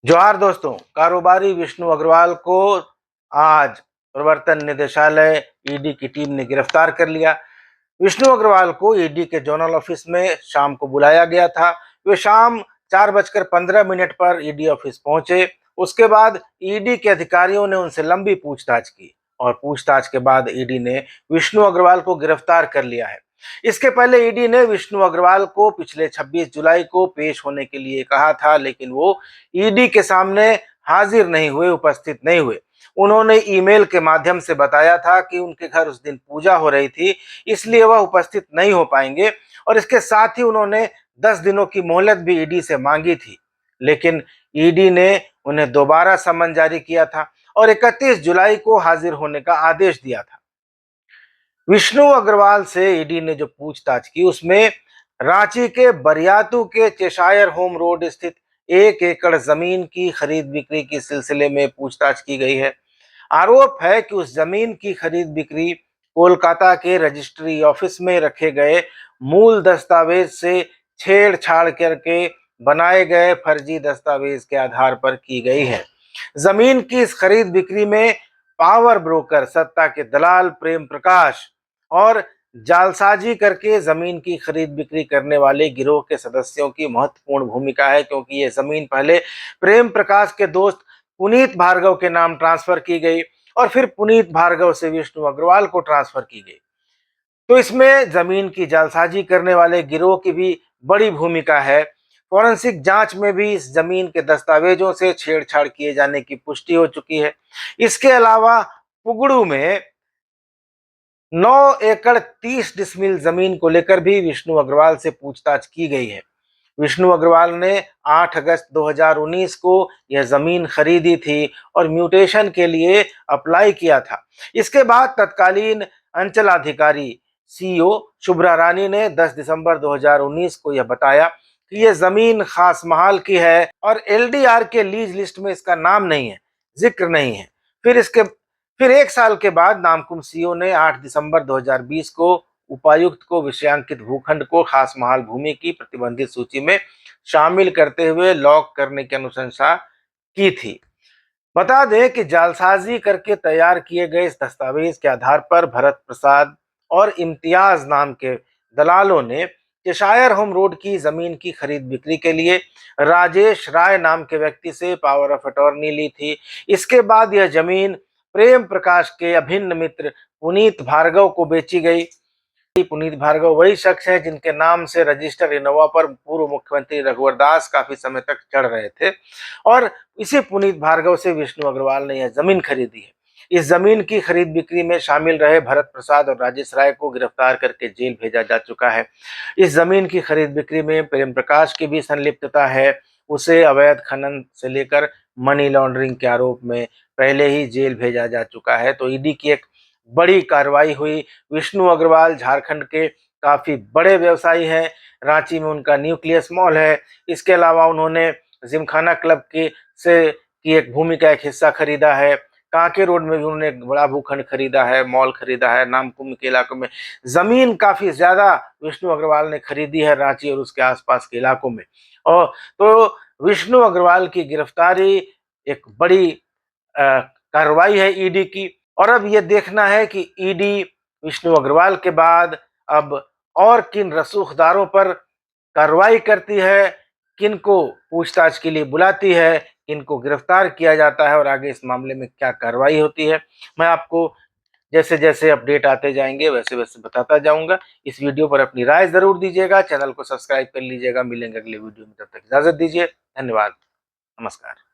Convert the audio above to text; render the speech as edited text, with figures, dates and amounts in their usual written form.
जोहार दोस्तों। कारोबारी विष्णु अग्रवाल को आज प्रवर्तन निदेशालय ईडी की टीम ने गिरफ्तार कर लिया। विष्णु अग्रवाल को ईडी के जोनल ऑफिस में शाम को बुलाया गया था। वे शाम 4:15 पर ईडी ऑफिस पहुंचे। उसके बाद ईडी के अधिकारियों ने उनसे लंबी पूछताछ की और पूछताछ के बाद ईडी ने विष्णु अग्रवाल को गिरफ्तार कर लिया है। इसके पहले ईडी ने विष्णु अग्रवाल को पिछले 26 जुलाई को पेश होने के लिए कहा था, लेकिन वो ईडी के सामने हाजिर नहीं हुए, उपस्थित नहीं हुए। उन्होंने ईमेल के माध्यम से बताया था कि उनके घर उस दिन पूजा हो रही थी, इसलिए वह उपस्थित नहीं हो पाएंगे और इसके साथ ही उन्होंने 10 दिनों की मोहलत भी ईडी से मांगी थी, लेकिन ईडी ने उन्हें दोबारा समन जारी किया था और 31 जुलाई को हाजिर होने का आदेश दिया था। विष्णु अग्रवाल से ईडी ने जो पूछताछ की उसमें रांची के बरियातू के चेशायर होम रोड स्थित 1 एकड़ जमीन की खरीद बिक्री के सिलसिले में पूछताछ की गई है। आरोप है कि उस जमीन की खरीद बिक्री कोलकाता के रजिस्ट्री ऑफिस में रखे गए मूल दस्तावेज से छेड़छाड़ करके बनाए गए फर्जी दस्तावेज के आधार पर की गई है। जमीन की इस खरीद बिक्री में पावर ब्रोकर सत्ता के दलाल प्रेम प्रकाश और जालसाजी करके जमीन की खरीद बिक्री करने वाले गिरोह के सदस्यों की महत्वपूर्ण भूमिका है, क्योंकि ये जमीन पहले प्रेम प्रकाश के दोस्त पुनीत भार्गव के नाम ट्रांसफर की गई और फिर पुनीत भार्गव से विष्णु अग्रवाल को ट्रांसफर की गई। तो इसमें जमीन की जालसाजी करने वाले गिरोह की भी बड़ी भूमिका है। फॉरेंसिक जांच में भी इस जमीन के दस्तावेजों से छेड़छाड़ किए जाने की पुष्टि हो चुकी है। इसके अलावा पुगड़ू में 9 एकड़ 30 डिसमिल जमीन को लेकर भी विष्णु अग्रवाल से पूछताछ की गई है। विष्णु अग्रवाल ने 8 अगस्त 2019 को यह जमीन खरीदी थी और म्यूटेशन के लिए अप्लाई किया था। इसके बाद तत्कालीन अंचलाधिकारी सीओ शुभ्रा रानी ने 10 दिसंबर 2019 को यह बताया कि यह जमीन खास महाल की है और एलडीआर के लीज लिस्ट में इसका नाम नहीं है, जिक्र नहीं है। फिर 1 साल के बाद नामकुम सीओ ने 8 दिसंबर 2020 को उपायुक्त को विषयांकित भूखंड को खास महाल भूमि की प्रतिबंधित सूची में शामिल करते हुए लॉक करने की अनुशंसा की थी। बता दें कि जालसाजी करके तैयार किए गए इस दस्तावेज के आधार पर भरत प्रसाद और इम्तियाज नाम के दलालों ने चेशायर होम रोड की जमीन की खरीद बिक्री के लिए राजेश राय नाम के व्यक्ति से पावर ऑफ अटॉर्नी ली थी। इसके बाद यह जमीन प्रेम प्रकाश के अभिन्न मित्र पुनीत भार्गव को बेची गई। पुनीत भार्गव वही शख्स है जिनके नाम से रजिस्टर इनोवा पर पूर्व मुख्यमंत्री रघुवर दास काफी समय तक चढ़ रहे थे और इसी पुनीत भार्गव से विष्णु अग्रवाल ने यह जमीन खरीदी है। इस जमीन की खरीद बिक्री में शामिल रहे भरत प्रसाद और राजेश राय को गिरफ्तार करके जेल भेजा जा चुका है। इस जमीन की खरीद बिक्री में प्रेम प्रकाश की भी संलिप्तता है। उसे अवैध खनन से लेकर मनी लॉन्ड्रिंग के आरोप में पहले ही जेल भेजा जा चुका है। तो ईडी की एक बड़ी कार्रवाई हुई। विष्णु अग्रवाल झारखंड के काफी बड़े व्यवसायी हैं। रांची में उनका न्यूक्लियस मॉल है। इसके अलावा उन्होंने जिमखाना क्लब की एक भूमि का एक हिस्सा खरीदा है। कांके रोड में भी उन्होंने एक बड़ा भूखंड खरीदा है, मॉल खरीदा है। नामकुम के इलाकों में जमीन काफी ज्यादा विष्णु अग्रवाल ने खरीदी है, रांची और उसके आसपास के इलाकों में। और तो विष्णु अग्रवाल की गिरफ्तारी एक बड़ी कार्रवाई है ईडी की। और अब ये देखना है कि ईडी विष्णु अग्रवाल के बाद अब और किन रसूखदारों पर कार्रवाई करती है, किनको पूछताछ के लिए बुलाती है, किनको गिरफ्तार किया जाता है और आगे इस मामले में क्या कार्रवाई होती है। मैं आपको जैसे जैसे अपडेट आते जाएंगे वैसे वैसे बताता जाऊंगा। इस वीडियो पर अपनी राय जरूर दीजिएगा, चैनल को सब्सक्राइब कर लीजिएगा। मिलेंगे अगले वीडियो में, तब तक इजाजत दीजिए। धन्यवाद, नमस्कार।